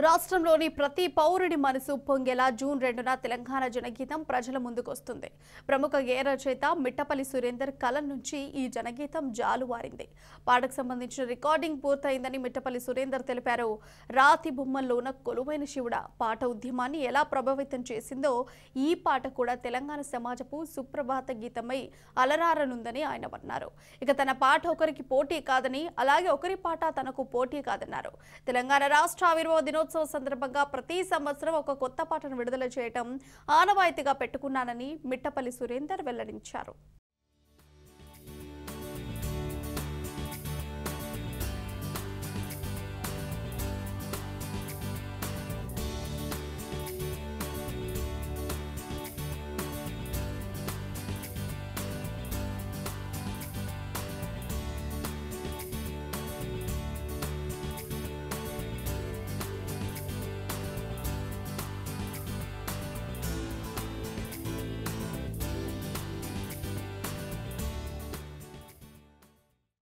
రాష్ట్రంలోని ప్రతి పౌరుడి మనసు పొంగేలా జూన్ 2న తెలంగాణ జనగీతం ప్రజల ముందుకొస్తుంది. ప్రముఖ గేయ రచయిత మిట్టపల్లి సురేందర్ కలం నుంచి ఈ జనగీతం జాలువారింది. పాటకు సంబంధించిన రికార్డింగ్ పూర్తయిందని మిట్టపల్లి సురేందర్ తెలిపారు. రాతి బొమ్మల్లోన కొలువైన శివుడా పాట ఉద్యమాన్ని ఎలా ప్రభావితం చేసిందో ఈ పాట కూడా తెలంగాణ సమాజపు సుప్రభాత గీతమై అలరారనుందని ఆయన అన్నారు. ఇక తన పాట ఒకరికి పోటీ కాదని, అలాగే ఒకరి పాట తనకు పోటీ కాదన్నారు. తెలంగాణ రాష్ట్ర ఆవిర్భావ దినోత్సవం సందర్భంగా ప్రతి సంవత్సరం ఒక కొత్త పాటను విడుదల చేయడం ఆనవాయితీగా పెట్టుకున్నానని మిట్టపల్లి సురేందర్ వెల్లడించారు.